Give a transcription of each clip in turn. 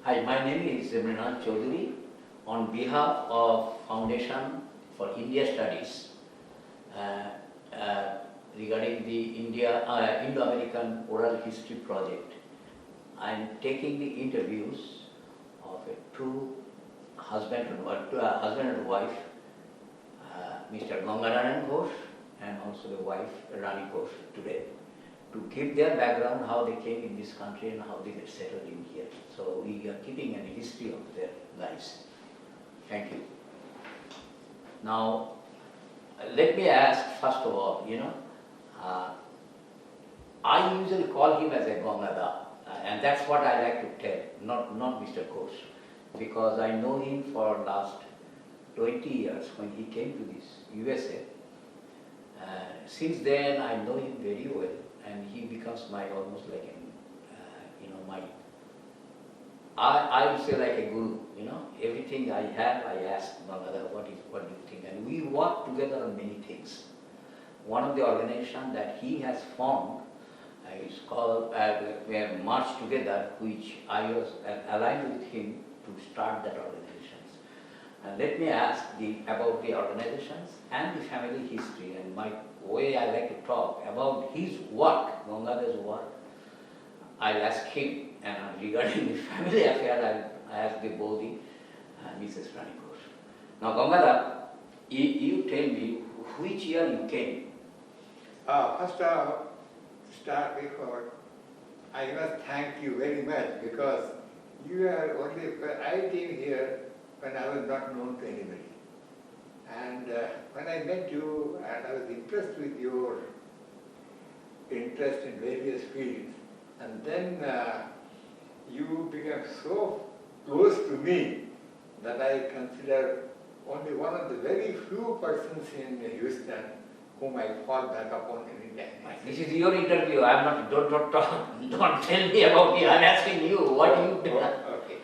Hi, my name is Mrinal Chowdhury. On behalf of Foundation for India Studies, uh, uh, regarding the Indo-American Oral History project, I am taking the interviews of a true husband and wife, Mr. Ganga Rani Ghosh, and also the wife Rani Ghosh today, to give their background, how they came in this country and how they get settled in here. So we are keeping a history of their lives. Thank you. Now, let me ask first of all, I usually call him as a Gangada, and that's what I like to tell, not Mr. Ghosh, because I know him for last 20 years when he came to this USA. Since then, I know him very well, and he becomes my almost like an, I would say like a guru. Everything I have, I ask Gangada, what do you think? And we work together on many things. One of the organizations that he has formed is called, we have marched together, which I was aligned with him to start that organization. And let me ask about the organizations and the family history, and my way I like to talk about his work, Gangada's work. I'll ask him, and regarding the family affair, I ask the Bodhi, Mrs. Rani Ghosh. Now, Gangada, you tell me which year you came. First start before, I must thank you very much, because you are only, I came here when I was not known to anybody. And when I met you, and I was impressed with your interest in various fields, and then you became so close to me that I consider only one of the very few persons in Houston whom I fall back upon any time. This is your interview. I'm not. Don't tell me about me. I'm asking you what you did. Okay.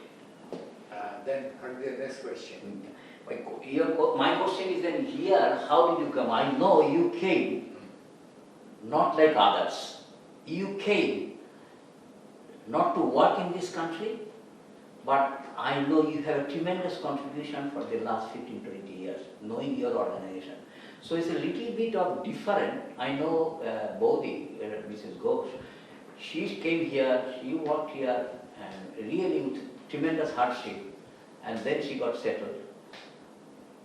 Then what is the next question? My question is then here, how did you come? I know you came not like others. You came not to work in this country, but I know you have a tremendous contribution for the last 15-20 years, knowing your organization. So it's a little bit of different. I know Bodhi, Mrs. Ghosh, she came here, she worked here, and really with tremendous hardship, and then she got settled.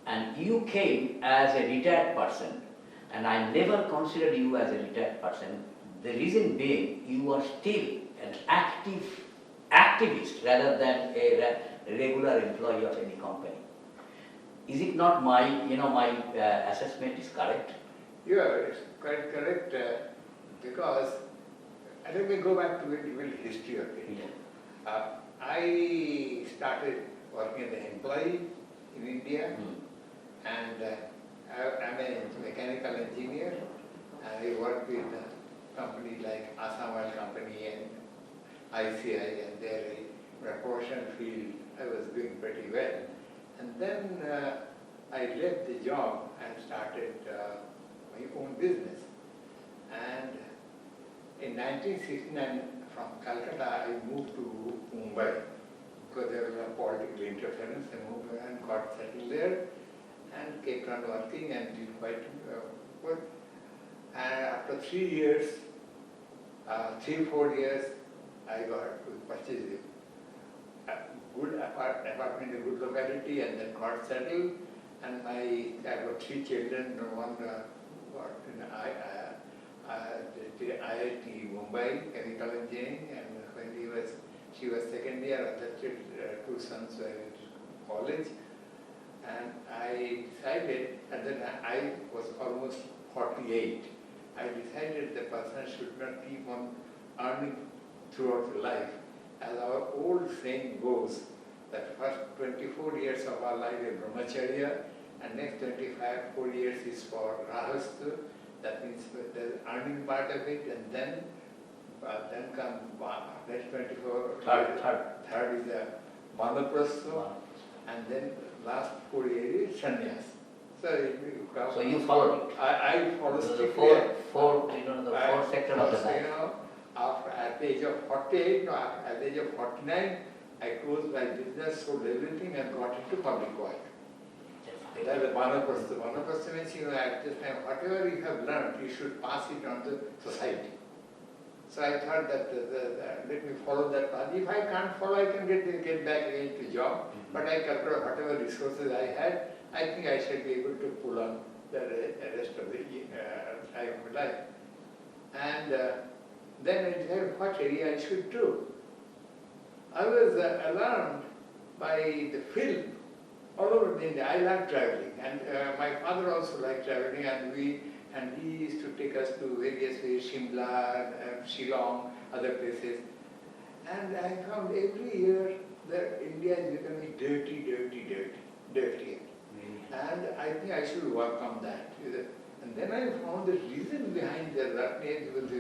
And you came as a retired person, and I never considered you as a retired person. The reason being, you are still an activist rather than a regular employee of any company. Is it not my assessment is correct? Yeah, it's quite correct, because, let me go back to the little history of it. Yeah. I started working as an employee in India, and I'm a mechanical engineer. I work with companies like Assam Oil Company and ICI, and their propulsion field I was doing pretty well. And then I left the job and started my own business. And in 1969, from Calcutta, I moved to Mumbai because there was a political interference. I moved and got settled there and kept on working and did quite good. And after 3 years, 3-4 years, I got to purchase a good apartment in a good locality, and then got settled. And I got 3 children. One got in the IIT Mumbai, chemical engineering, and when she was second year, other 2 sons were in college. And I decided, and then I was almost 48. I decided the person should not keep on earning throughout life. As our old saying goes, that first 24 years of our life is brahmacharya, and next 4 years is for rahastha. That means the earning part of it, and then come next 24. Third is the vanaprastha, and then last 4 years is sannyas. So you followed it. I follow the strictly. four sector of the life. At the age of 48, no, at the age of 49, I closed my business, sold everything and got into public work. That is Vanapasta. Vanapasta means, at this time, whatever you have learned, you should pass it on to society. So I thought that let me follow that path. If I can't follow, I can get back again to job. But I calculate whatever resources I had, I think I shall be able to pull on the rest of the time of my life. And then I decided what area I should do. I was alarmed by the film all over India. I like traveling, and my father also liked traveling, and he used to take us to various places, Shimla, Shillong, other places. And I found every year that India is becoming dirtier. And I think I should work on that. And then I found the reason behind that was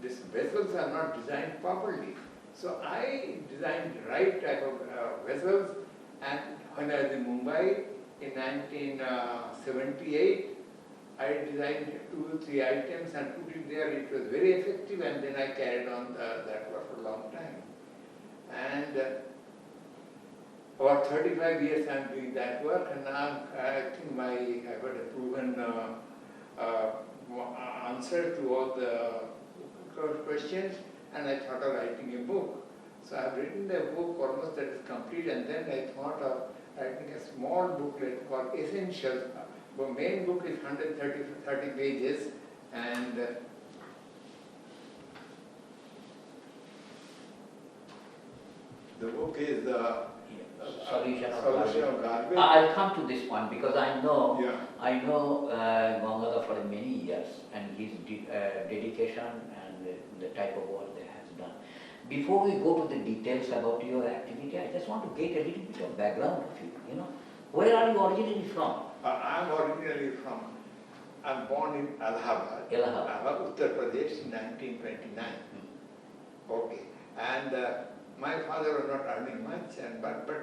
these vessels are not designed properly. So I designed the right type of vessels, and when I was in Mumbai in 1978, I designed 2 or 3 items and put it there. It was very effective, and then I carried on that work for a long time. And about 35 years I'm doing that work, and now I think I got a proven answer to all the questions, and I thought of writing a book. So I've written the book almost that is complete, and then I thought of writing a small booklet called Essentials. The main book is 130 pages, and the book is Solution of Garbage. I'll come to this point because I know Yeah. Ganga for many years and his dedication and the type of work that has done. Before we go to the details about your activity, I just want to get a little bit of background of you. Where are you originally from? I'm originally I'm born in Allahabad, Uttar Pradesh in 1929. Okay, and my father was not earning much, but my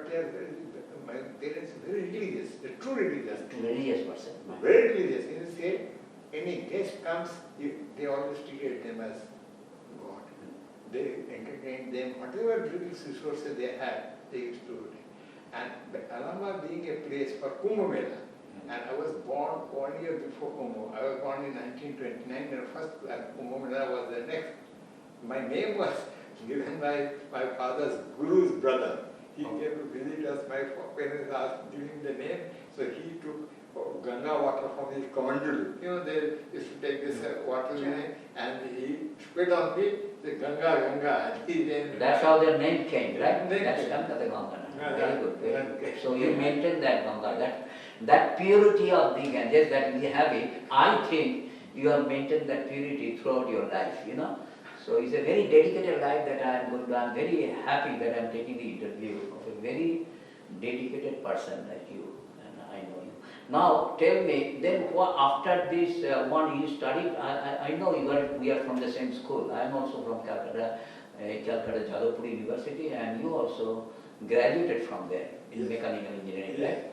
parents were very religious, they're true religious. Religious person. Very religious. In the state, any guest comes, they always treated them as God. They entertained them, whatever resources they had, they used to do it. And Allahabad being a place for Kumbh Mela, and I was born 1 year before Kumbh. I was born in 1929, and first Kumbh Mela was the next. My name was given by my father's guru's brother. He came to visit us. My parents asked, give him the name. So he took Ganga water from his commandu. They used to take this water and he spit on me, the Ganga. And he then. That's how their name came, right? That's Came. Ganga the Ganga. Yeah, Very good, very good. okay. So you maintain that Ganga, that purity of the Ganges that we have it, I think you have maintained that purity throughout your life, So it's a very dedicated life that I'm very happy that I'm taking the interview of a very dedicated person like you, and I know you. Now tell me, then after this one you studied, I know we are from the same school. I'm also from Calcutta Chowdhury University, and you also graduated from there in mechanical engineering, right?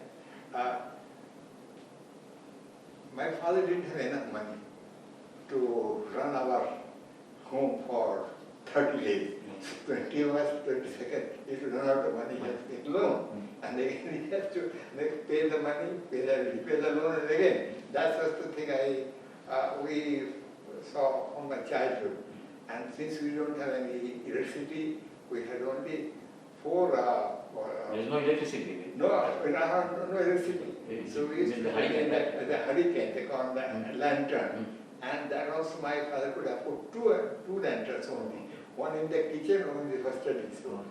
My father didn't have enough money to run our home for 30 days. 20 was 22nd. He should run out of money, he has to take loan. And again he has to pay the money, repay the loan, and again. That's just the thing we saw from my childhood. And since we don't have any electricity, we had only 4. There is no electricity. No electricity. So we used to the hurricane, they call the lantern. And that also my father could afford 2 lanterns only. One in the kitchen, one in the first study. So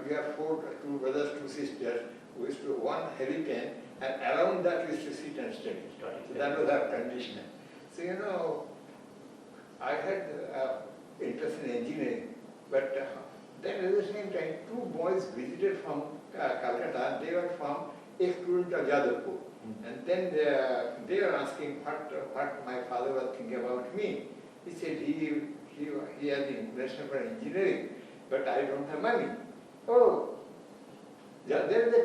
we have 2 brothers, 2 sisters. We used to one hurricane, and around that we used to sit and study. So that was our condition. So I had interest in engineering, but then at the same time 2 boys visited from Calcutta. They were from ex-student of Jadavpur. And then they were asking what my father was thinking about me. He said he has the inclination for engineering, but I don't have money. Oh, there is a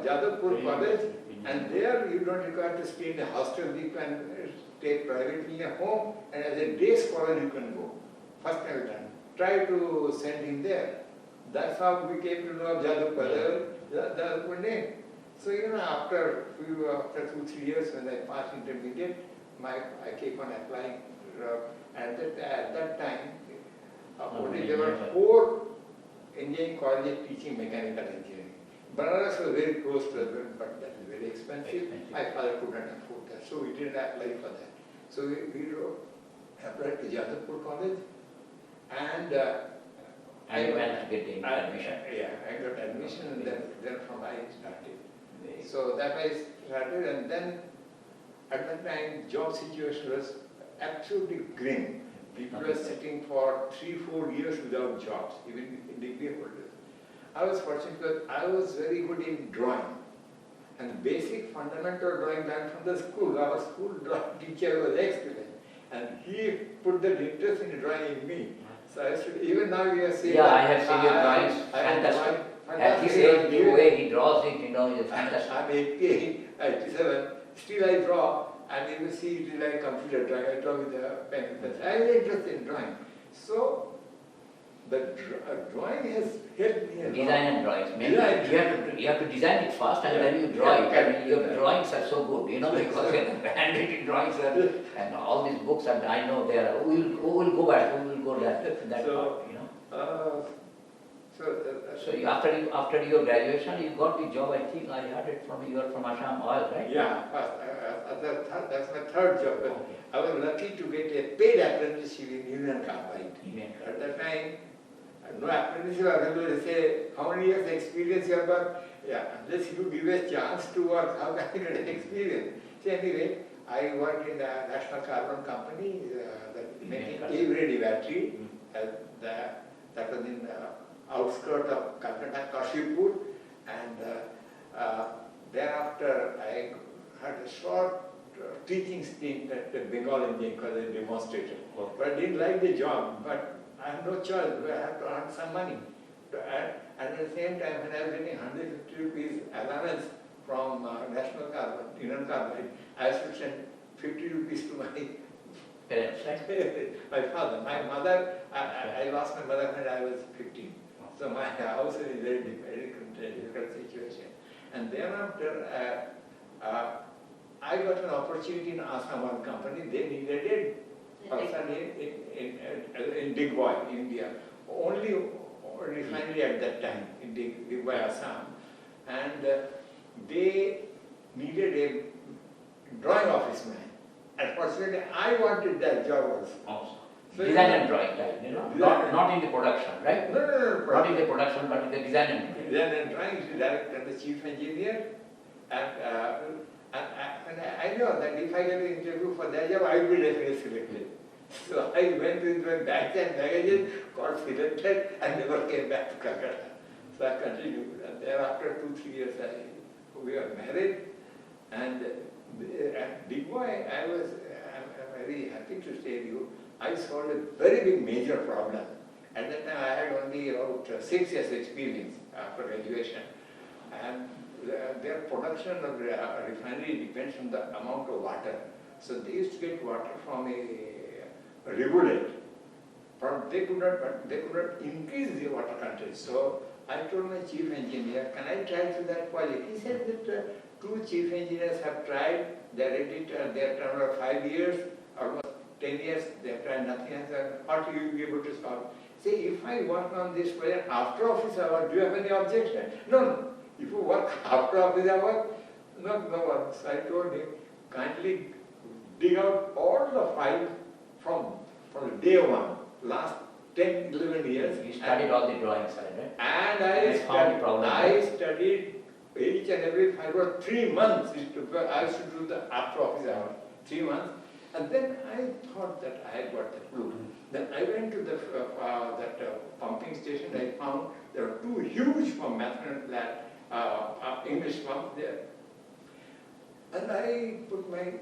Jadavpur college, and there you don't require to stay in a hostel. You can stay privately in a home, and as a day scholar you can go. First time done. Try to send him there. That's how we came to know Jadhav That's one name. So, after 2-3 years when I passed intermediate, I keep on applying. At that time, only there were 4 engineering colleges teaching mechanical engineering. Banaras was very close to us, but that is very expensive. My father couldn't afford that, so we didn't apply for that. So we applied to Jadavpur College, and I managed to get the admission. I got admission, and then from I started. So that I started, and then at that time, job situation was absolutely grim. People were sitting for 3-4 years without jobs, even in degree holders. I was fortunate because I was very good in drawing. And basic fundamental drawing done from the school. Our school drawing teacher was excellent. And he put that interest in drawing in me. So I should, even now you are saying yeah, I have seen your drawings, fantastic. At his age, the way he draws it, is fantastic. I'm 87, still I draw. And you will see it is like computer drawing. I draw with a pen. I am interested in drawing. So, the drawing has helped me a lot. Design and drawings. You have to design it first and then you draw it. I mean, your drawings are so good, because handwritten drawings are, and all these books, and I know they are, we will go back, we will go that part, So after your graduation, you got the job. I think I heard it from you are from Assam Oil, right? Yeah, that's my third job. Okay. I was lucky to get a paid apprenticeship in Union Carbide. At that time, no apprenticeship available. They say, how many years experience you have got? Yeah, unless you give a chance to work, how can you get an experience? So anyway, I worked in the National Carbon Company, making A-grade battery. That was in outskirts of Calcutta, Kashipur, and thereafter I had a short teaching stint at the Bengal Engineering College as a demonstrator. Okay. But I didn't like the job, but I had no choice, I had to earn some money. And at the same time, when I was getting 150 rupees allowance from National Carbon, Union Carbon, I used to send 50 rupees to my Parents, right? my father. My mother, I lost my mother when I was 15. So my house is a very difficult situation. And thereafter, I got an opportunity in Assam Oil Company. They needed a person in Digboy, India. Only refinery at that time in Digboy, Assam. And they needed a drawing office man. Unfortunately, I wanted that job also. Awesome. So design and drawing, right? Not in the production, right? No. Not in the production, but in the design and drawing. Design and drawing is the director and the chief engineer. And I know that if I get an interview for that job, I will be definitely selected. So I went with my bags and baggages, got selected, and never came back to Calcutta. So I continued. And thereafter 2-3 years, we were married. And at Digboy, I'm very happy to tell you, I solved a very big major problem. At that time, I had only about 6 years experience after graduation. And their production of refinery depends on the amount of water. So they used to get water from a rivulet. But they could not increase the water content. So I told my chief engineer, can I try to that project? He said that 2 chief engineers have tried, they are ready, they have tried for 5 years, almost 10 years, they have tried nothing else. What will you be able to solve? Say, if I work on this project after office hours, do you have any objection? No. If you work after office hours, no one. So I told him, kindly dig out all the files from day one, last 10, 11 years. You studied all the drawings, right? And I studied each and every file for 3 months. I used to do the after office hours, 3 months. And then I thought that I had got the clue. Then I went to that pumping station. I found there were 2 huge pumps, methanol plant, English pumps there. And I put my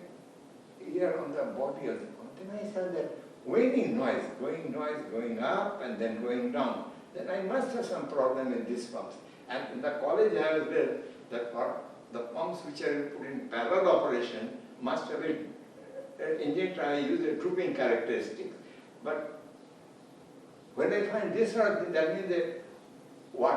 ear on the body of the pump. Then I saw that waning noise, going up and then going down. Then I must have some problem in these pumps. And in the college I was there, the pumps which are put in parallel operation must have been engine try use a drooping characteristic. But when I find this one, that means that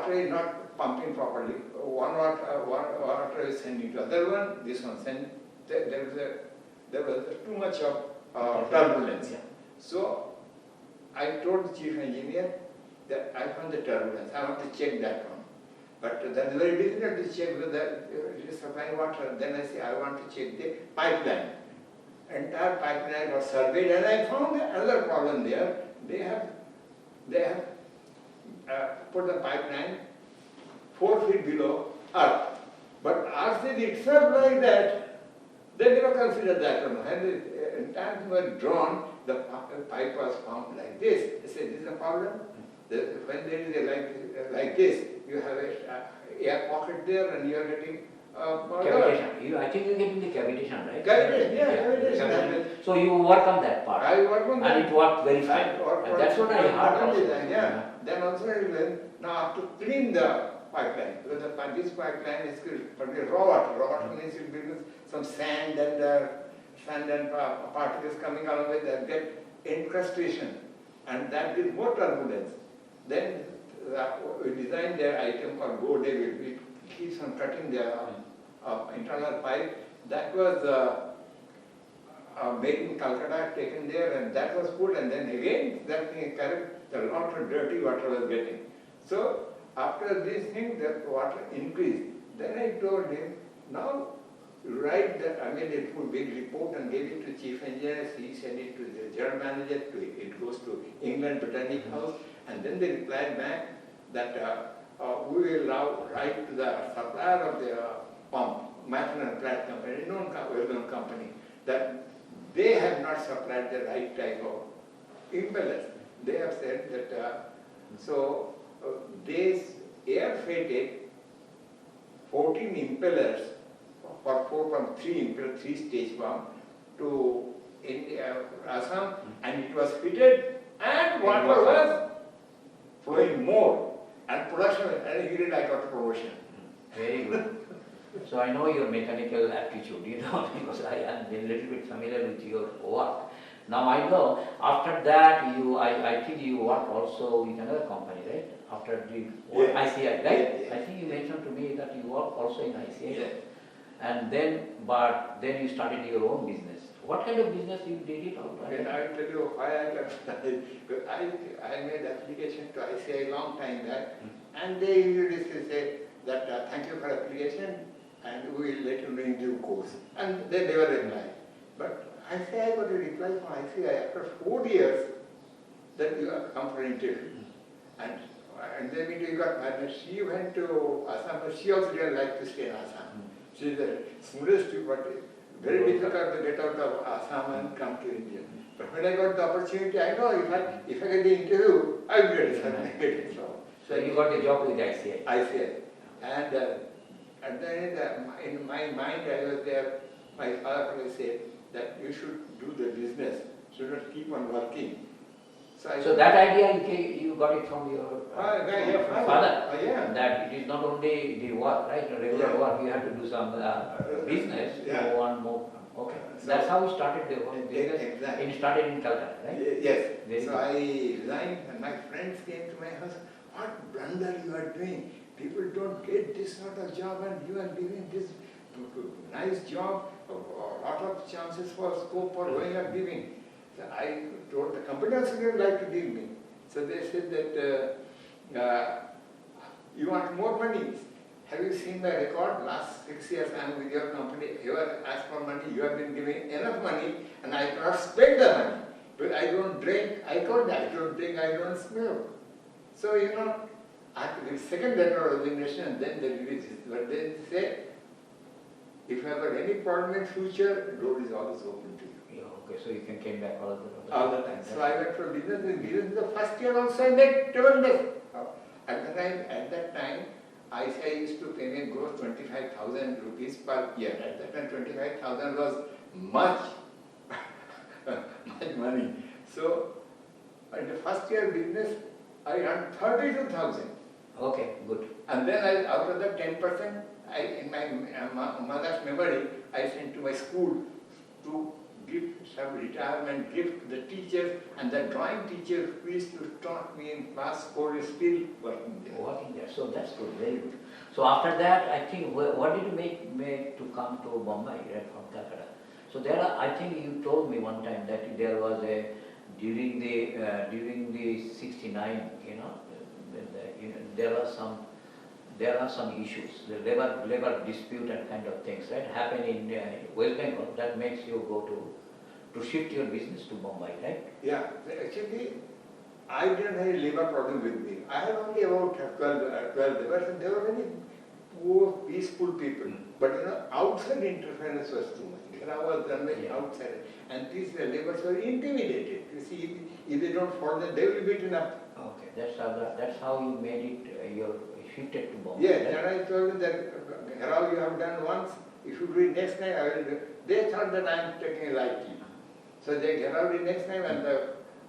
water is not pumping properly. One water is sending to other one, this one send. There was too much of turbulence. Yeah. So I told the chief engineer that I found the turbulence. I want to check that one. But that's very difficult to check whether it is supplying water. Then I say I want to check the pipeline. Entire pipeline was surveyed, and I found another problem there. They have put the pipeline 4 feet below earth. But earth is itself like that. They never considered that one. When the entire thing was drawn, the pipe was found like this. They said, this is a problem. When there is a like this, you have a air pocket there, and you are getting cavitation. I think you get in the cavitation, right? Cavitation, yeah, cavitation. So you work on that part. I work on that. And it worked very fine. And that's what I heard also. Yeah. Then also I learned now to clean the pipeline, because this pipeline is probably raw water. Raw water means it will be some sand and particles coming along with that, get incrustation, and that gives more turbulence. Then we designed their item called Go Day. We keeps on cutting the internal pipe. That was made in Calcutta, taken there, and that was put, and then again that thing carried, a lot of dirty water was getting. So after this thing, the water increased. Then I told him, now write that, I made a big report and gave it to chief engineer. He sent it to the general manager, it goes to England Botanic House, and then they replied back that we will now write to the supplier of the pump, Mrinal Plant Company, well-known company, that they have not supplied the right type of impellers. They have said that, they air-freighted 14 impellers from 3-stage pump to India, Assam, and it was fitted, and water was flowing more, and production, and here I got promotion. Very good. So I know your mechanical aptitude, because I am a little bit familiar with your work. Now I know, after that, I think you worked also with another company, right? After the ICI, right? Yeah. I think you mentioned to me that you worked also in ICI. Yeah. And then you started your own business. What kind of business you did it all? Right? I will tell you why I got started. I made application to ICI long time back, and they usually say that thank you for application, and we will let you know in due course. And they never reply. But ICI got a reply from ICI after 4 years that you have come for interview. And then we got married. She went to Assam, but she also didn't like to stay in Assam. She is the smoothest, but very difficult to get out of Assam and come to India. But when I got the opportunity, I know if I get the interview, I will get it. So you got the job with ICI? ICI. And then in my mind, I was there, my father said that you should do the business, should not keep on working. So that idea you got it from your father? Yeah. That it is not only the work, right? The regular work, you have to do some business to want more. Okay. So that's how you started the whole business. Exactly. And you started in Calcutta, right? Yes. Very so good. I resigned, and my friends came to my house. What blunder you are doing? People don't get this sort of job, and you are giving this nice job, a lot of chances for scope for going and giving. So I told the company also they would like to give me. So they said that you want more money. Have you seen my record? Last 6 years I am with your company. You have asked for money, you have been giving enough money, and I cannot spend the money. But I don't drink, I told them, I don't drink, I don't smoke. So I have to give second letter of resignation, and then they release it. But they say, if you have got any problem in future, door is always open to you. Okay, so you can come back all All the time. So I went for business. In business, the first year also I made tremendous. At that time, ICI used to pay me gross 25,000 rupees per year. At that time, 25,000 was much money. So, in the first year business, I earned 32,000. Okay, good. And then out of that 10%, in my mother's memory, I sent to my school to give some retirement gift to the teachers, and the drawing teacher who used to taught me in class 4 is still working there. Working there, so that's good, very good. So after that, I think, what did you make to come to Bombay, right, from Calcutta? So there are, I think you told me one time that there was a, during the 69, there are some issues, the labor dispute and kind of things, right, happen in West Bengal that makes you go to shift your business to Bombay, right? Yeah, actually, I didn't have a labor problem with me. I had only about 12 laborers, and they were very poor, peaceful people. But outside interference was too much. I was done outside, and these laborers were intimidated. You see, if they don't follow them, they will be beaten up. Okay, that's how you made it. You shifted to Bombay. Yes, and I told them that how you have done once. If you do it next time, I will do. They thought that I am taking a lightly. So they allowed it next time, and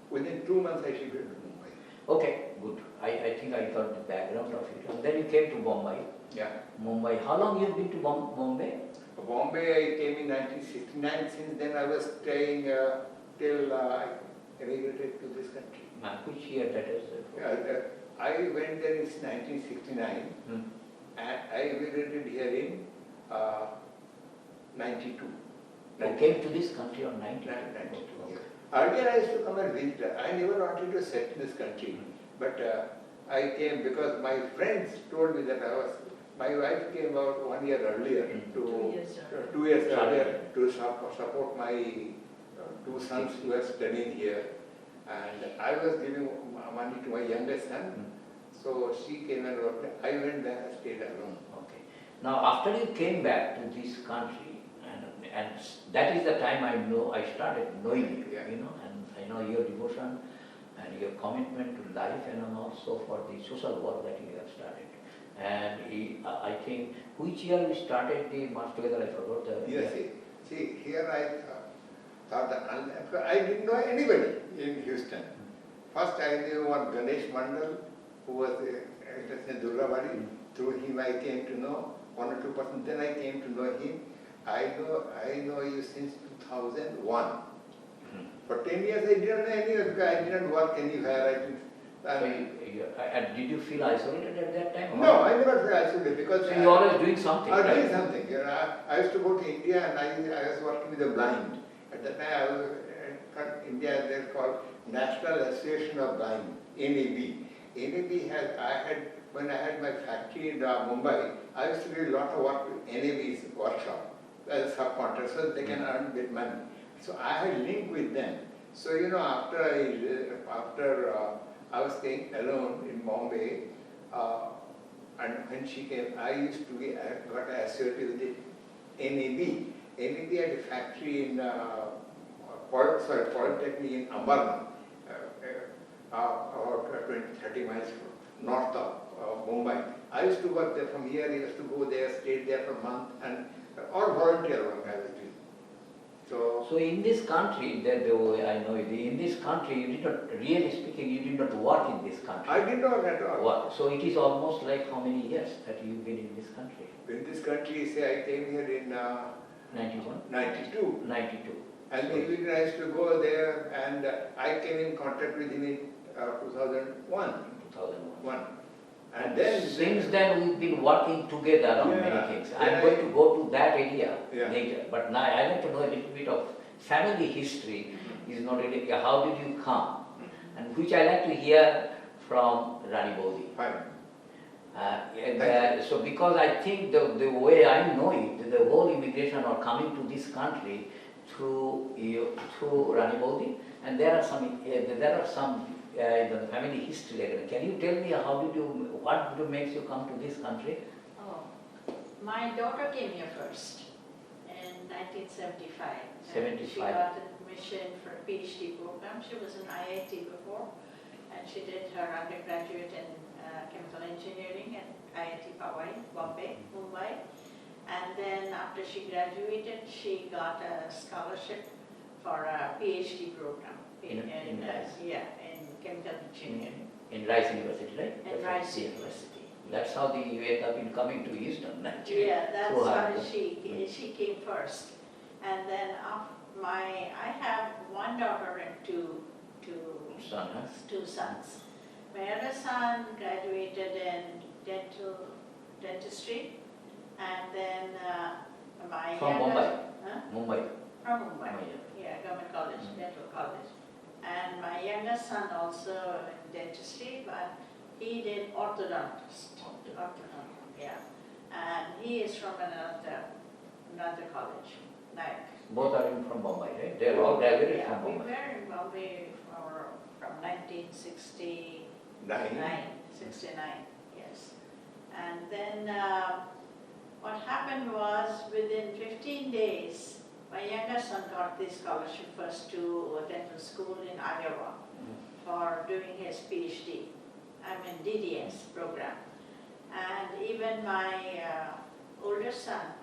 within 2 months I shifted to Mumbai. Okay, good. I think I got the background of it. And then you came to Bombay. Yeah. Mumbai. How long you have been to Bombay? Bombay I came in 1969. Since then I was staying till I emigrated to this country. Which year that is? I went there in 1969, and I emigrated here in 92. You came to this country on 92? Yeah. Earlier I used to come and visit. I never wanted to settle in this country, but I came because my friends told me that my wife came about 1 year earlier, 2 years earlier to support my 2 sons who were studying here, and I was giving money to my youngest son, so she came and worked. I went there and stayed alone. Okay. Now after you came back to this country, and that is the time I started knowing you, and I know your devotion and your commitment to life and also for the social work that you have started. And I think, which year we started the March Together, I forgot the... Yes, see, here I thought that I didn't know anybody in Houston. First I knew one Ganesh Mandal, who was in Durgabadi. Through him I came to know 1 or 2 persons. Then I came to know him. I know you since 2001. For 10 years I didn't know any of you. I didn't work anywhere. And did you feel isolated at that time? No, I never felt isolated because... So you were always doing something, I was right? doing something. I used to go to India and I was working with the blind. At that time I was in India, they're called National Association of Blind, NAB. When I had my factory in Mumbai, I used to do a lot of work with NAB's workshop as a subcontractor so they can earn bit money. So I had linked with them. So after I was staying alone in Bombay, and when she came, I got associated with the NAB. NAB had a factory in Polytechnic in Ambernath, about 20-30 miles north of Mumbai. I used to work there from here. I used to go there, stayed there for a month, and all volunteer work I was doing. So in this country, the way I know it, in this country, you did not, really speaking, you did not work in this country. I did not at all. So it is almost like how many years that you've been in this country? In this country, say I came here in 91? 92. 92. And the immigrant I used to go there, and I came in contact with him in 2001. 2001. And then... Since then we've been working together on many things. I'm going to go to that area later. But now I like to know a little bit of family history. Is not really, how did you come? And which I like to hear from Rani Bodhi. Fine. So because I think the way I know it, the whole immigration or coming to this country through Rani Bodhi, and there are some the family history. Can you tell me what makes you come to this country? Oh, my daughter came here first in 1975. 75. She got admission for a PhD program. She was in IIT before, and she did her undergraduate in chemical engineering at IIT Powai, Bombay, Mumbai. And then after she graduated, she got a scholarship for a PhD program in chemical engineering. In Rice University, right? In Rice University. That's how you end up in coming to Houston, actually. Yeah, that's how she came first. And then I have one daughter and two Son, huh? two sons. My other son graduated in dentistry, and then my From younger- Mumbai. Huh? Mumbai. From Mumbai. Mumbai. Yeah, government college, dental college. And my younger son also in dentistry, but he did orthodontist. Yeah. And he is from another college, like. Both are in from Mumbai, right? They are all graduated Yeah, from we Mumbai. were in Bombay from 1969. Nine. 69, yes. And then what happened was within 15 days, my younger son got the scholarship first to a dental school in Iowa for doing his PhD, DDS program. And even my older son,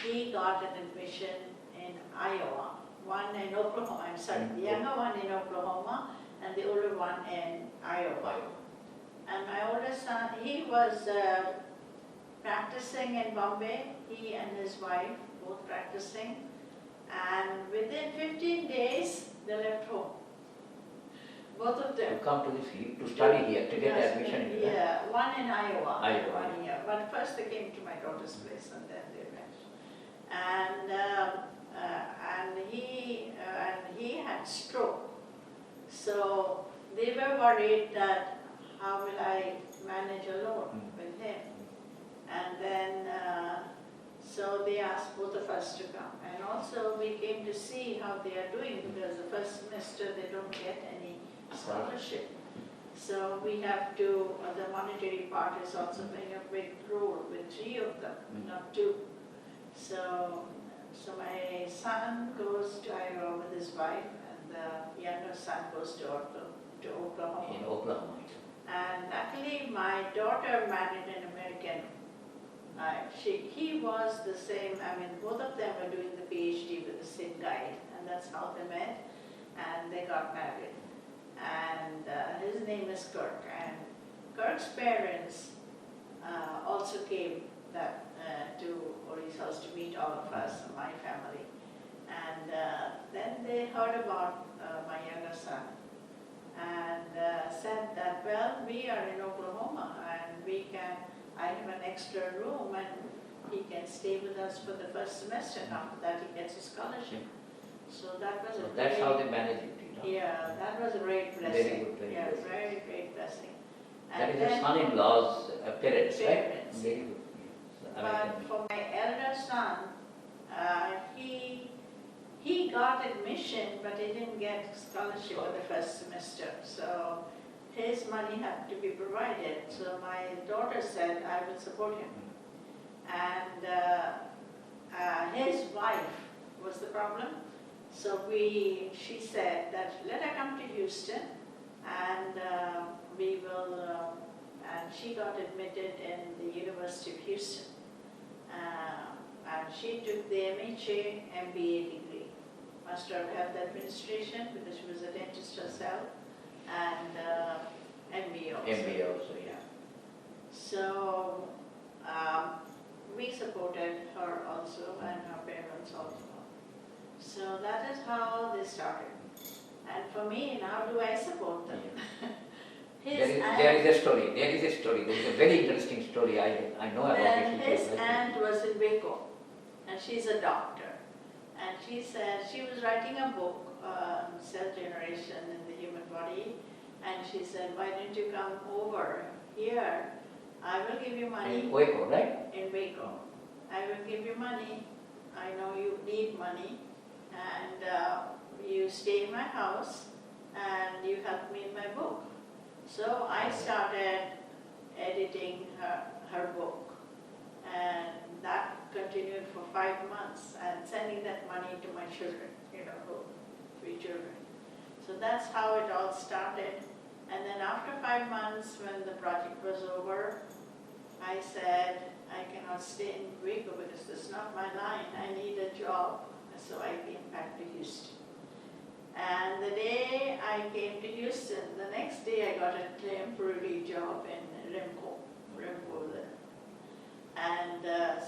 he got an admission in Iowa, one in Oklahoma, I'm sorry, the younger one in Oklahoma and the older one in Iowa. And my older son, he was practicing in Bombay, he and his wife both practicing. And within 15 days, they left home. Both of them. To come to this to study here, to get Yes, admission here. Yeah, one in Iowa. Iowa. 1 year. But first they came to my daughter's place and then they went. And he had stroke. So they were worried that how will I manage alone with him. And then so they asked both of us to come. And also we came to see how they are doing because the first semester they don't get any scholarship. So we have to, the monetary part is also playing a big role with 3 of them, not 2. So my son goes to Iowa with his wife and the younger son goes to Oklahoma. In Oklahoma. And luckily my daughter married an American. He was the same, both of them were doing the PhD with the same guy, and that's how they met, and they got married. And his name is Kirk, and Kirk's parents also came to Ori's house to meet all of us, my family. And then they heard about my younger son and said that, well, we are in Oklahoma and I have an extra room and he can stay with us for the first semester. After that he gets a scholarship. So that was That's how they manage it. Yeah, that was a great blessing. Very good, very good. Very great blessing. That And is then- a son-in-law's parents, right? Parents. Very good. But for my elder son, he got admission, but he didn't get scholarship for the first semester. So his money had to be provided. So my daughter said, I will support him. And his wife was the problem. So she said that let her come to Houston and we will, and she got admitted in the University of Houston. And she took the MHA MBA degree, Master of Health Administration, because she was a dentist herself, and MBA also. MBA also, yeah. So we supported her also and her parents also. So that is how they started. And for me, now do I support them? There is a story. There is a very interesting story. I know about it. His aunt was in Waco, and she's a doctor. And she said she was writing a book on cell generation in the human body. And she said, why don't you come over here? I will give you money. In Waco, right? In Waco. I will give you money. I know you need money. And you stay in my house and you help me in my book. So I started editing her book, and that continued for 5 months and sending that money to my children, 3 children. So that's how it all started. And then after 5 months, when the project was over, I said, I cannot stay in Waco because that's not my line. I need a job. So I came back to Houston. And the day I came to Houston, the next day I got a temporary job in Rimco there. And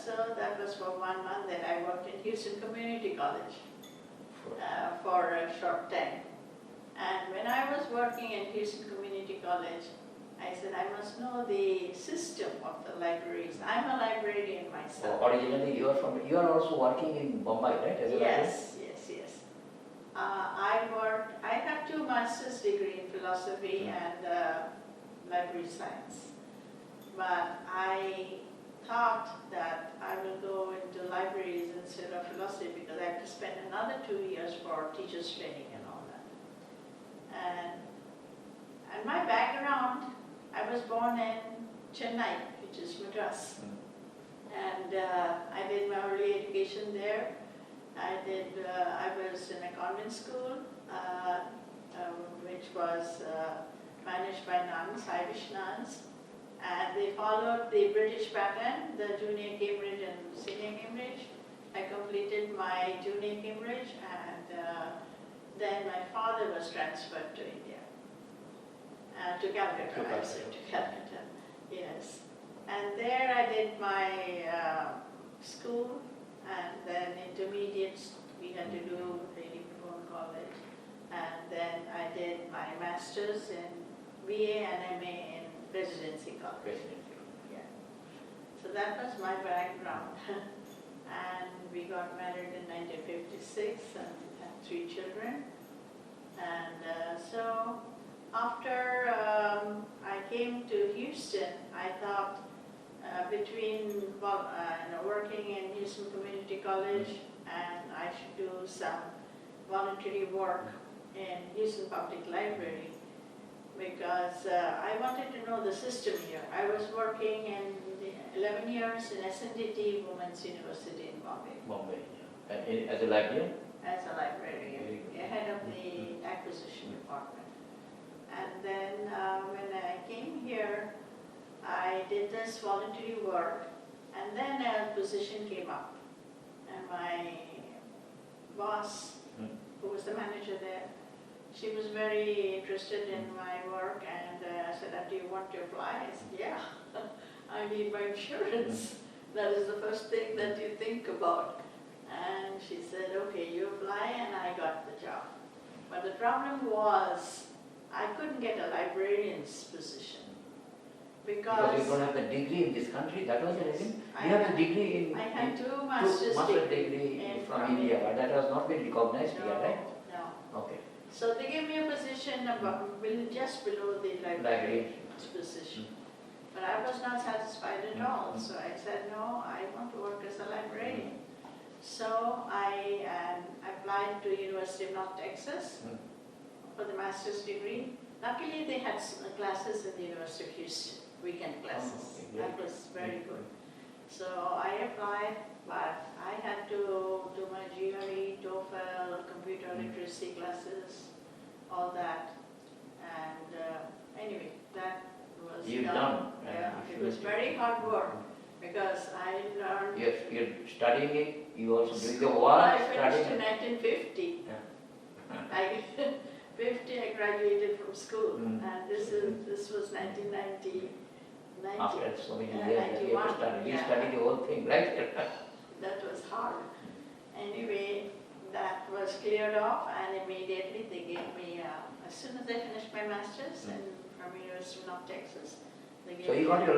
so that was for 1 month that I worked in Houston Community College. For for a short time. And when I was working in Houston Community College, I said I must know the system of the libraries. I'm a librarian myself. So originally you are also working in Bombay, right? As a librarian? Yes. I have 2 master's degree in philosophy and library science. But I thought that I will go into libraries instead of philosophy because I have to spend another 2 years for teachers training and all that. And my background, I was born in Chennai, which is Madras. And I did my early education there. I was in a convent school, which was managed by nuns, Irish nuns. And they followed the British pattern, the junior Cambridge and senior Cambridge. I completed my junior Cambridge, and then my father was transferred to India, to Calcutta, I said, to Calcutta, yes. And there I did my school, and then intermediates we had to do really before college. And then I did my master's in BA and MA in residency college. Yeah. So that was my background. And we got married in 1956 and had 3 children. And so after I came to Houston, I thought between working in Houston Community College and I should do some voluntary work in Houston Public Library, because I wanted to know the system here. I was working in 11 years in SNDT Women's University in Bombay. Bombay, yeah. As a librarian? As a librarian, head of the acquisition department. And then when I came here, I did this voluntary work, and then a position came up. And my boss, who was the manager there, she was very interested in my work, and said, "Do you want to apply?" I said, "Yeah, I need my insurance. That is the first thing that you think about." And she said, "Okay, you apply," and I got the job. But the problem was, I couldn't get a librarian's position. Because you don't have the degree in this country, that was the reason? You have a degree in... I had 2 master's master's degree from India, but that has not been recognized here, right? No. Okay. So they gave me a position just below the librarian's position. But I was not satisfied at all, so I said, no, I want to work as a librarian. So I applied to University of North Texas for the master's degree. Luckily, they had classes in the University of Houston, weekend classes. That was very good. So I applied, but I had to do my GRE, TOEFL, computer literacy classes, all that. And anyway, that was done. Yeah, it was very hard work because I learned. You're studying it, you also doing the work. I finished in 1950. Yeah. 50, I graduated from school, and this was 1990. After so many years, you have to study, study the whole thing, right? That was hard. Anyway, that was cleared off, and immediately they gave me, as soon as I finished my master's from University of North Texas, they gave so you me got your,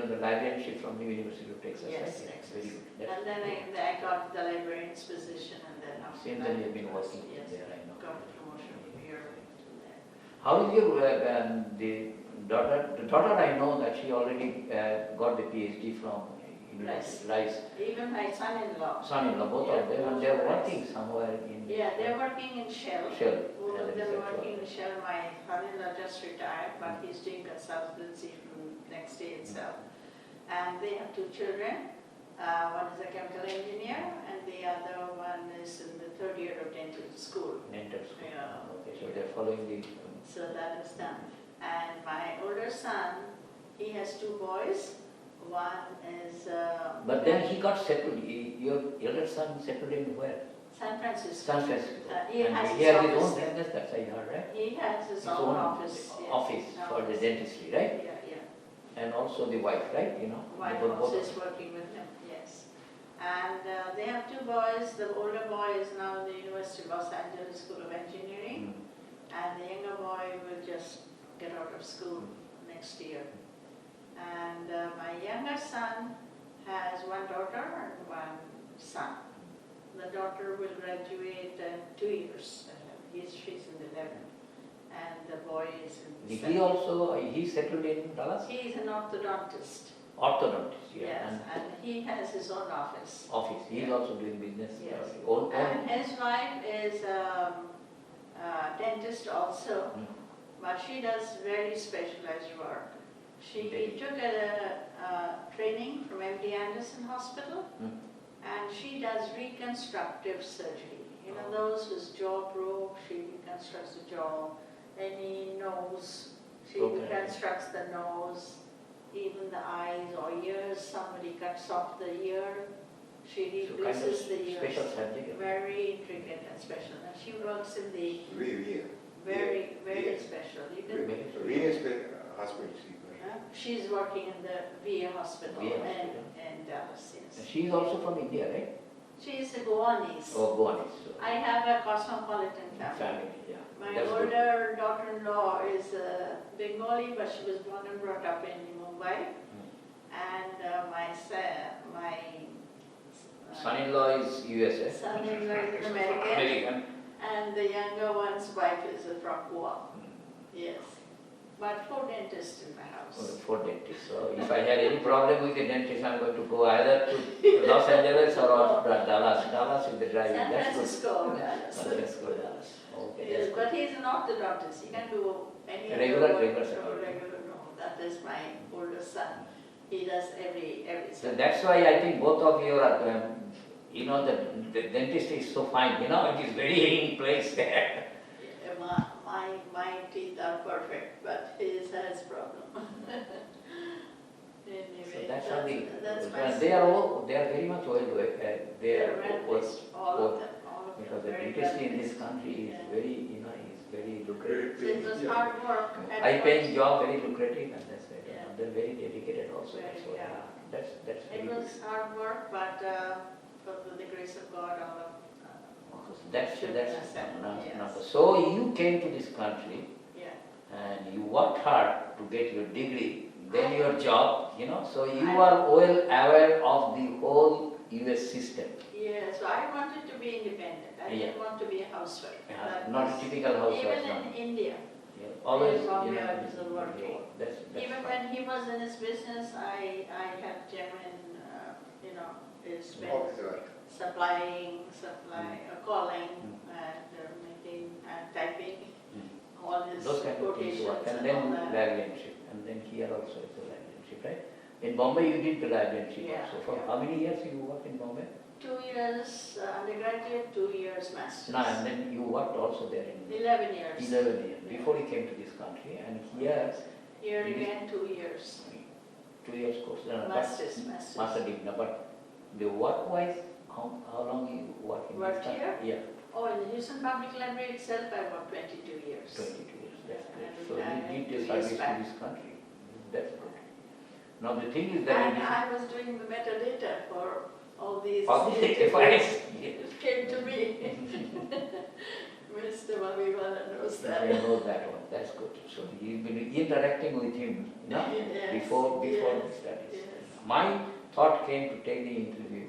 the librarianship from the University of Texas, yes, right? Texas. Very good. And then I got the librarian's position, and then after since that, then you've been working yes, there, I know. got a promotion here to there. How is your the daughter? I know that she already got the PhD from University. Rice. Even my son-in-law. Son-in-law, both of them, and they're working somewhere in. Yeah, they're working in Shell. Both of them working in Shell. My son-in-law just retired, but he's doing consultancy from next day itself. And they have 2 children. One is a chemical engineer, and the other one is in the 3rd year of dental school. Dental school. Yeah. Okay, so they're following the. So that is done. And my older son, he has 2 boys. One is. But then he got settled. Your elder son settled in where? San Francisco. San Francisco. He has his own there. business. That's I heard, right? He has his own office. Yes. Office for the dentistry, right? Yeah. And also the wife, right? Wife both also is working with him. Yes. And they have two boys. The older boy is now in the University of Los Angeles School of Engineering, and the younger boy will just get out of school next year. And my younger son has one daughter and one son. The daughter will graduate in 2 years. She's in the 11th, and the boy is in the He settled in Dallas? He is an orthodontist. Orthodontist, yeah. Yes, and he has his own office. He is also doing business. Yes. Own. And his wife is a dentist also, but she does very specialized work. She took a training from MD Anderson Hospital, and she does reconstructive surgery. You know, those whose jaw broke, she reconstructs the jaw. Any nose, she reconstructs the nose. Even the eyes or ears, somebody cuts off the ear, she replaces the ear. Special surgery. Very intricate and special. And she works in the very special. You can, hospital. she's working in the VA hospital in Dallas. Yes. And she is also from India, right? She's a Goanese. Oh, Goanese. I have a cosmopolitan family. Yeah. My That's older daughter-in-law is Bengali, but she was born and brought up in Mumbai. And my son-in-law is USA. Son-in-law is American. And the younger one's wife is from Goa. Yes. But 4 dentists in my house. 4 dentists. So if I had any problem with the dentist, I'm going to go either to Los Angeles or Dallas. Dallas with the driving. San That's Francisco, good. Dallas. San Francisco, Dallas. Okay. Yes, but he's an orthodontist. He can do any Regular. No, that is my older son. He does every So that's why I think both of you are, the dentist is so fine. It is very in place there. My teeth are perfect, but his has problem. Anyway, So that's how that's my they are very much oil work. They're all of them. Because the very dentistry in well this country is very lucrative. It was hard work. High-paying job, very lucrative, and that's it. Yeah. They're very dedicated also. Very, That's It very was good. hard work, but for the grace of God, all of That's Yes. So you came to this country yeah. and you worked hard to get your degree, then your job, so you are well aware of the whole US system. Yeah, so I wanted to be independent. I didn't want to be a housewife. Not a typical housewife. Even in India. Always, in Bombay, I was working. That's Even fine. when he was in his business, I helped him in, his supplying, calling, and making, and typing, all his Those kind of things quotations work. And and then all that. librarianship. And then here also is the librarianship, right? In Bombay you did the librarianship Yeah, also. For yeah. how many years you worked in Bombay? 2 years undergraduate, 2 years master's. No, and then you worked also there in 11 years. 11 years before you came to this country. And here, Here again, 2 years. 2 years course. Master's. Master degree. No, but the work-wise, how long you work in Worked this country? here? Yeah, Oh, in the Houston Public Library itself, I worked 22 years. 22 years. That's Yeah, great. and So I you did the went 2 service years to back. this country. That's good. Now the thing is that And I was doing the metadata for all these. all the FIs, yes. Came to me. Mr. Mavivana knows I that. know that one. That's good. So you've been interacting with him, no? Yes, Before the yes, studies. yes. My thought came to take the interview.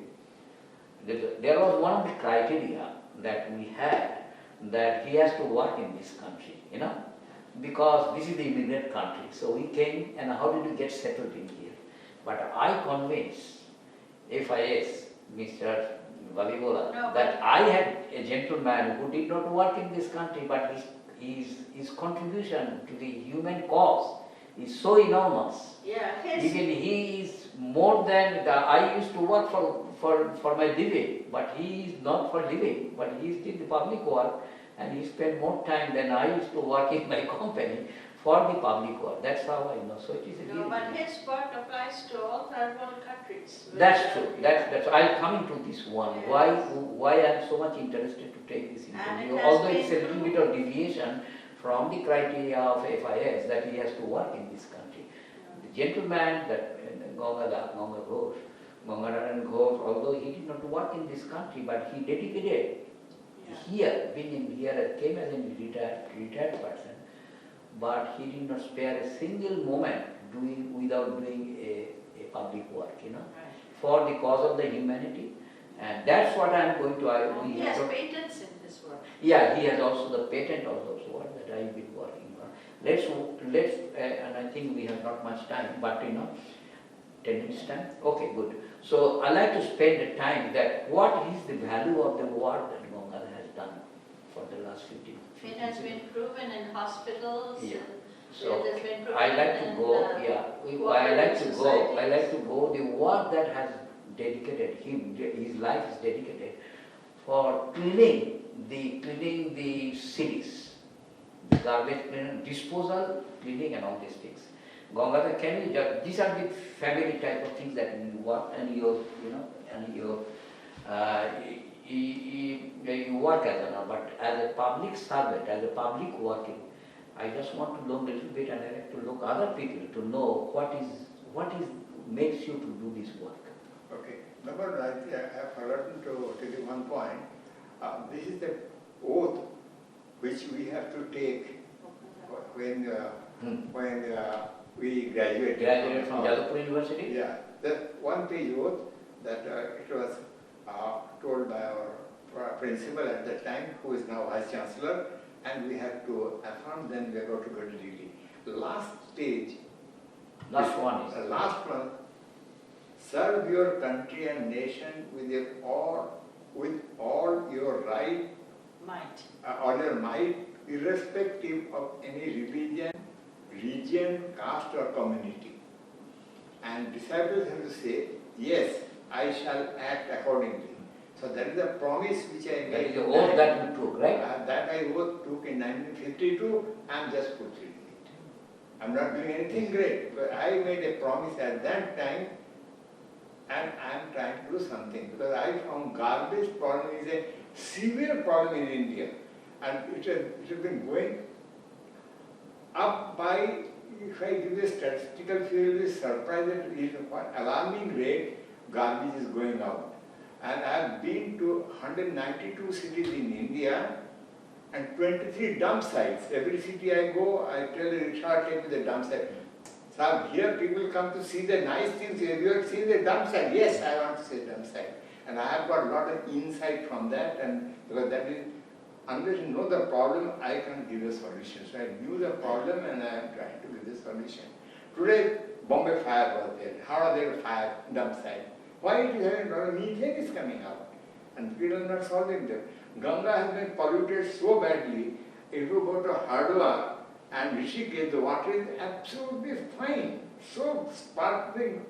There was one of the criteria that we had that he has to work in this country, because this is the immigrant country. So we came, and how did you get settled in here? But I convinced FIS, Mr. Valivola, No, that I had a gentleman who did not work in this country, but his contribution to the human cause is so enormous. Yeah, Even he is more than I used to work for my living, but he is not for living, but he did the public work, and he spent more time than I used to work in my company for the public work. That's how I know. So it is a no, but his work applies to all third world countries. That's true. That's. I'll come into this one. Yes. Why I'm so much interested to take this And interview, it has although it's a been little bit of deviation from the criteria of FIS that he has to work in this country. The gentleman, that Ganga Ghosh, Ganga Rani Ghosh, although he did not work in this country, but he dedicated Yeah. here, being in here, came as a retired person, but he did not spare a single moment without doing a public work, Right. for the cause of the humanity. And that's what I am going to. He has patents in this work. Yeah, he has also the patent of those work that I have been working on. Let's and I think we have not much time, but 10 minutes time? Okay, good. So I like to spend the time that what is the value of the work that Ganga has done for the last 15 It has been proven in hospitals. Yeah. and So it has been proven I like to in, go, I like to go, the work that has dedicated him, his life is dedicated for cleaning the cities, the garbage cleaning, disposal, cleaning and all these things. Ganga, can you just, these are the family type of things that you work and you work as but as a public servant, as a public working, I just want to know a little bit and I like to look other people to know what is makes you to do this work. Okay. Number I have forgotten to tell you one point. This is the oath which we have to take when we graduate. Graduated from Jadavpur University? Yeah. The one page oath that it was told by our principal at that time, who is now Vice Chancellor, and we have to affirm, then we are going to go to degree. Last stage. Last one is. Last one. Serve your country and nation with all your right, Might. all your might, irrespective of any region, caste or community. And disciples have to say, yes, I shall act accordingly. So that is a promise which I made. That is the oath that you took, right? That I took in 1952. I am just fulfilling it. I am not doing anything great, but I made a promise at that time. And I am trying to do something, because I found garbage problem is a severe problem in India, and it has been going up by, if I give a statistical figure, you will be surprised at what alarming rate garbage is going out. And I have been to 192 cities in India and 23 dump sites. Every city I go, I tell the rickshaw, take me the dump site. So here people come to see the nice things. Have you ever seen the dump site? Yes, I want to see the dump site. And I have got a lot of insight from that, and because that is, unless you know the problem, I can't give a solution. So I knew the problem and I am trying to give the solution. Today, Bombay fire was there. How are there fire dump site? Why it is having problem? Methane is coming out. And people are not solving them. Ganga has been polluted so badly. If you go to Hardwar and Rishikesh, the water is absolutely fine. So sparkling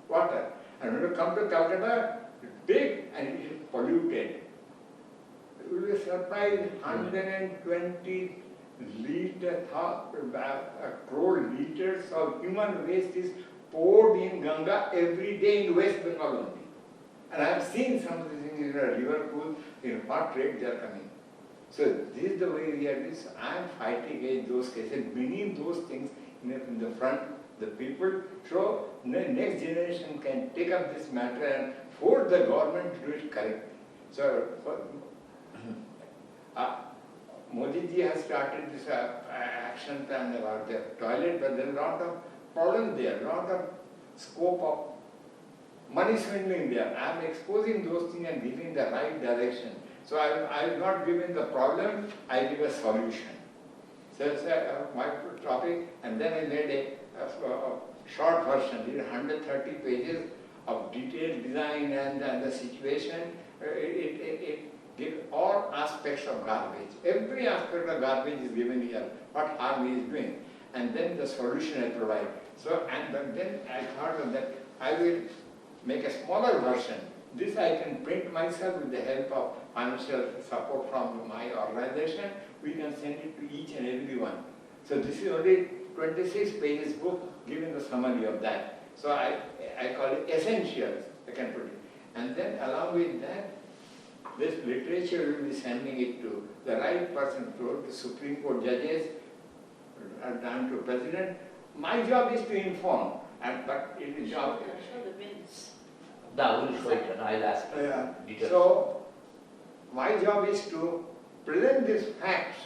water. And when you come to Calcutta, it's big and it is polluted. You will be surprised, 120 crore liters of human waste is poured in Ganga every day in West Bengal only. And I have seen some of these things in a river pool, in what rate they are coming. So this is the way we are doing. So I am fighting against those cases, bringing those things in the front, the people, so the next generation can take up this matter and force the government to do it correctly. So Modi ji has started this action plan about the toilet, but there is a lot of problem there, a lot of scope of money swindling there. I am exposing those things and giving the right direction. So I will not give in the problem, I give a solution. So it's my topic, and then I made a short version, 130 pages of detailed design and the situation. It gives all aspects of garbage. Every aspect of garbage is given here, what harm he is doing. And then the solution I provide. So, but then I thought of that I will make a smaller version. This I can print myself with the help of financial support from my organization. We can send it to each and every one. So this is only 26 pages book giving the summary of that. So I call it essentials, I can put it. And then along with that, this literature will be sending it to the right person, to the Supreme Court judges, and to President. My job is to inform, but it is job. Show the wins. Now we'll show it and I'll ask you details. So, my job is to present these facts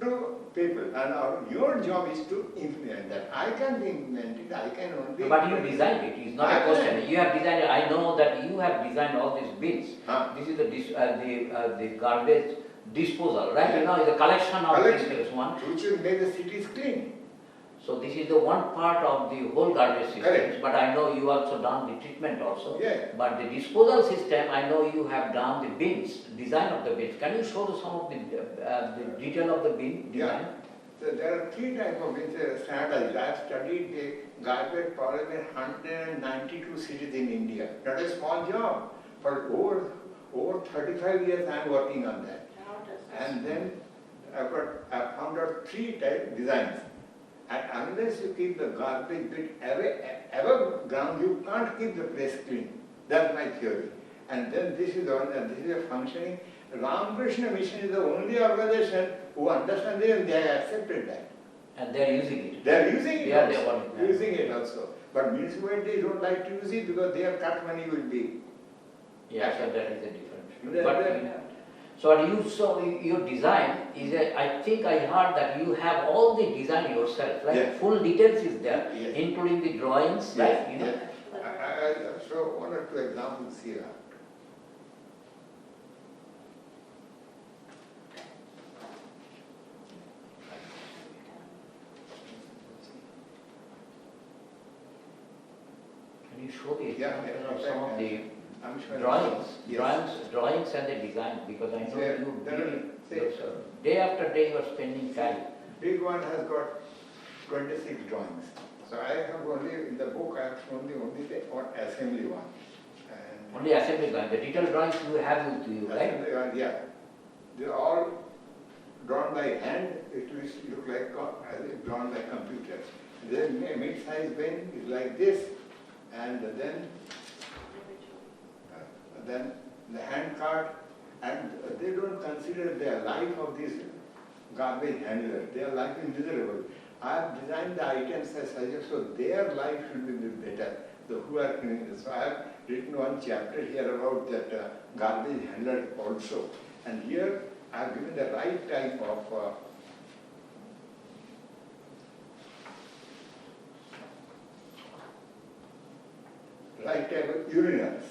to people, and your job is to implement that. I can't implement it, I can only... But you designed it, it's not a question. You have designed it, I know that you have designed all these bins. This is the garbage disposal, right? Yeah. You know, it's a collection of this one. Which will make the cities clean. So this is the one part of the whole garbage system. Correct. But I know you also done the treatment also. Yeah. But the disposal system, I know you have done the bins, design of the bins. Can you show some of the detail of the bin design? Yeah. So there are three types of bins standardized. I have studied the garbage problem in 192 cities in India. Not a small job. For over 35 years I am working on that. How does this? And then I found out three type designs. And unless you keep the garbage bit above ground, you can't keep the place clean. That's my theory. And then this is one, and this is a functioning. Ramakrishna Mission is the only organization who understands it and they have accepted that. And they are using it. They are using it Yeah, also. they want it. Using it also. But municipalities don't like to use it because their cut money will be. Yeah, so that is a difference. Yeah, But yeah. so your design is I think I heard that you have all the design yourself, right? Yes. Full details is there, Yes. including the drawings, Yes, right? You know? yes. I'll show one or two examples here. Can you show the Yeah, example of yeah, some of the I'm sure. drawings and the design, because I know Yeah, you there are- say- yourself. Day after day you are spending time. Big one has got 26 drawings. So I have only, in the book, I have shown the only the assembly one. And Only assembly drawing, the detailed drawings you have with you, right? assembly one, yeah. They're all drawn by hand. It will look like drawn by computer. Then mid-size pen is like this, and then the hand cart, and they don't consider the life of this garbage handler. Their life is miserable. I have designed the items as such, so their life should be better. Who are cleaning this. So I have written one chapter here about that garbage handler also. And here I have given the right type of urinals.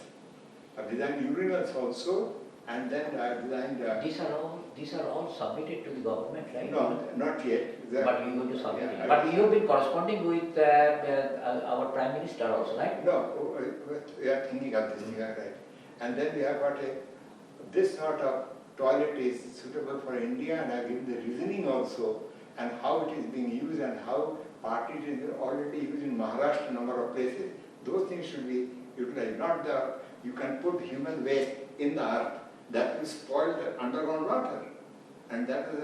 I have designed urinals also, and then I have designed. These are all submitted to the government, right? No, not yet. But you going to submit Yeah, it. But you have been corresponding with our Prime Minister also, right? No, we are thinking of this thing, right? And then we have got this sort of toilet is suitable for India, and I have given the reasoning also, and how it is being used, and how partly it is already used in Maharashtra, number of places. Those things should be utilized. Not you can put human waste in the earth. That will spoil the underground water. And that is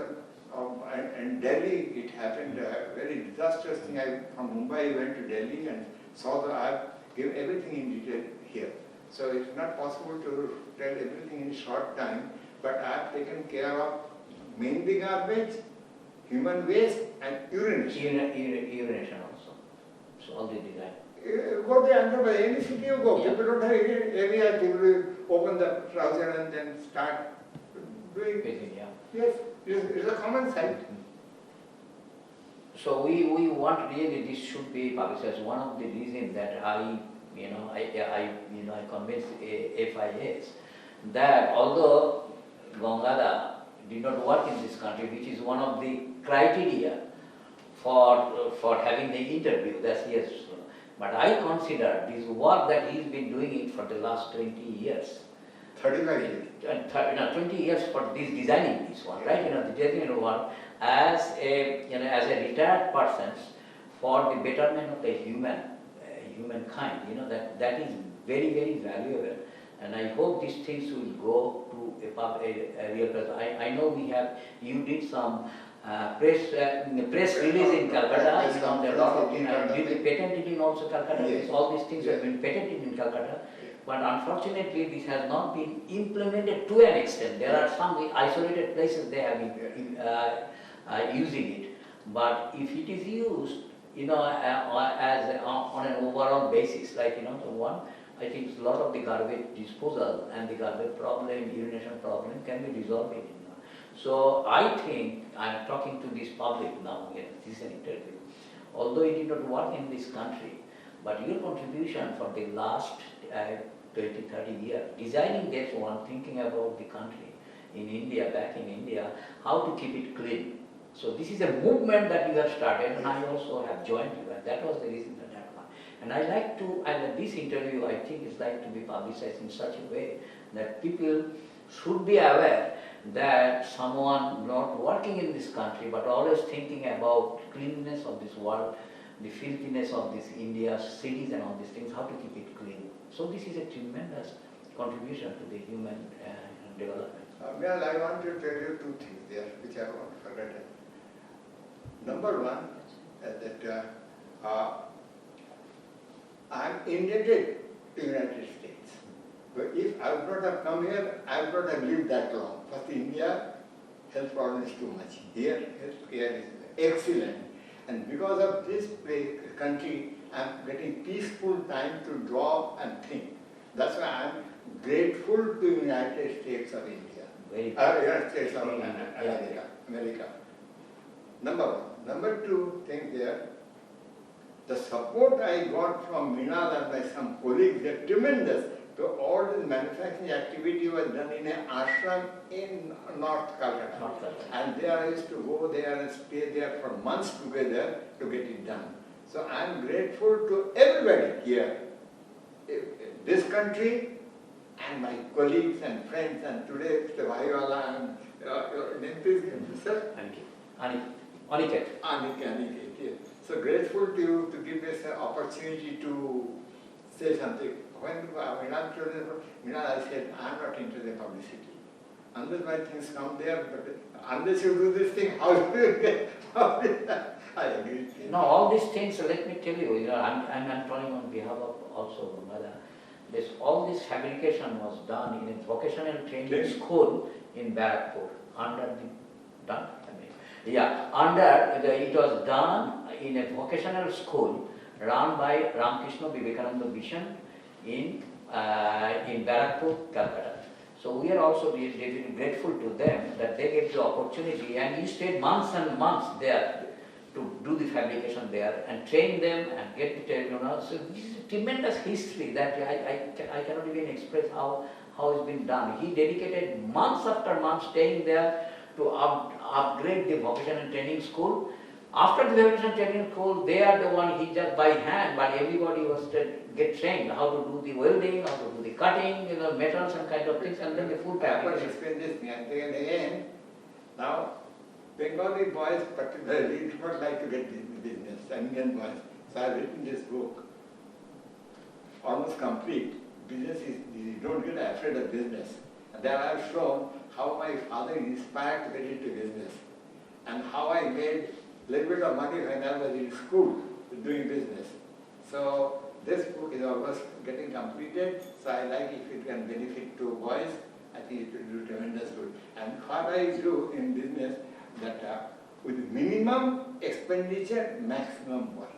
in Delhi, it happened a very disastrous thing. From Mumbai, I went to Delhi and saw I have given everything in detail here. So it's not possible to tell everything in a short time, but I have taken care of mainly garbage, human waste, and urination. Urination also. So all the design. Go there, any city you go. Yeah. People don't have any area, people will open the trouser and then start doing. Basically, yeah. Yes, it's a common sight. So we want really this should be published as one of the reasons that I convinced FIS that although Ganga did not work in this country, which is one of the criteria for having the interview, that's yes. But I consider this work that he's been doing it for the last 20 years. 35 years. 20 years for this designing this one, right? The designing one as a retired person for the betterment of the humankind. That is very, very valuable. And I hope these things will go to a real person. I know you did some press release in Calcutta, there are a lot of did the patented in also Calcutta. Yes. All these things have been patented in Calcutta. But unfortunately, this has not been implemented to an extent. There are some isolated places they have been using it. But if it is used, as on an overall basis, like the one, I think a lot of the garbage disposal and the garbage problem, urination problem can be resolved in India. So I think, I am talking to this public now, yes, this is an interview. Although you did not work in this country, but your contribution for the last 20, 30 years, designing this one, thinking about the country in India, back in India, how to keep it clean. So this is a movement that you have started, and I also have joined you, and that was the reason for that one. And I like to, and this interview I think is like to be publicized in such a way that people should be aware that someone not working in this country but always thinking about cleanliness of this world, the filthiness of this India's cities and all these things, how to keep it clean. So this is a tremendous contribution to the human development. Well, I want to tell you two things there which I want to forget. Number one, that I am indebted to the United States. But if I would not have come here, I would not have lived that long. First, India, health problem is too much. Here, health care is excellent. And because of this country, I am getting peaceful time to draw and think. That's why I am grateful to the United States of India. United States of America. Number one. Number two thing there, the support I got from Mrinal and my some colleagues, they're tremendous. So all this manufacturing activity was done in an ashram in North Calcutta. And there I used to go there and stay there for months together to get it done. So I'm grateful to everybody here, this country and my colleagues and friends, and today Mr. Vaiwala and your name please, sir? Thank you. Aniket. Aniket, yes. So grateful to you to give us an opportunity to say something. When Mrinal told me, I said, I'm not interested in publicity. Unless my things come there, but unless you do this thing, how do you get public? I agree. No, all these things, let me tell you, I'm telling on behalf of also Mother, all this fabrication was done in a vocational training school in Barakpur, it was done in a vocational school run by Ramakrishna Vivekananda Mission in Barakpur, Calcutta. So we are also really grateful to them that they gave the opportunity, and we stayed months and months there to do the fabrication there and train them and get the so this is a tremendous history that I cannot even express how it's been done. He dedicated months after months staying there to upgrade the vocational training school. After the vocational training school, they are the one, he just by hand, but everybody was to get trained how to do the welding, how to do the cutting, metals and kind of things, and then the food packaging. Explain this thing, and again, now, Bengali boys particularly do not like to get business, Indian boys. So I have written this book, almost complete. Business is, you don't get afraid of business. And there I have shown how my father inspired to get into business, and how I made a little bit of money when I was in school doing business. So this book is almost getting completed, so I like if it can benefit to boys, I think it will do tremendous good. And what I do in business, that with minimum expenditure, maximum work.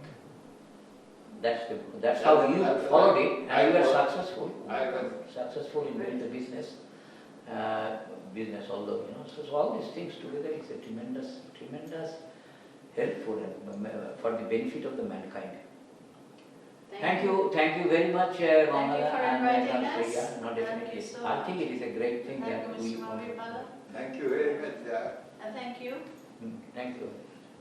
That's how you followed it, and you were successful. I was successful in doing the business, although, so all these things together is a tremendous helpful for the benefit of the mankind. Thank you very much, Ramana and Priya. No, definitely. So I think it is a great thing that we. Thank you very much. and thank you. Thank you.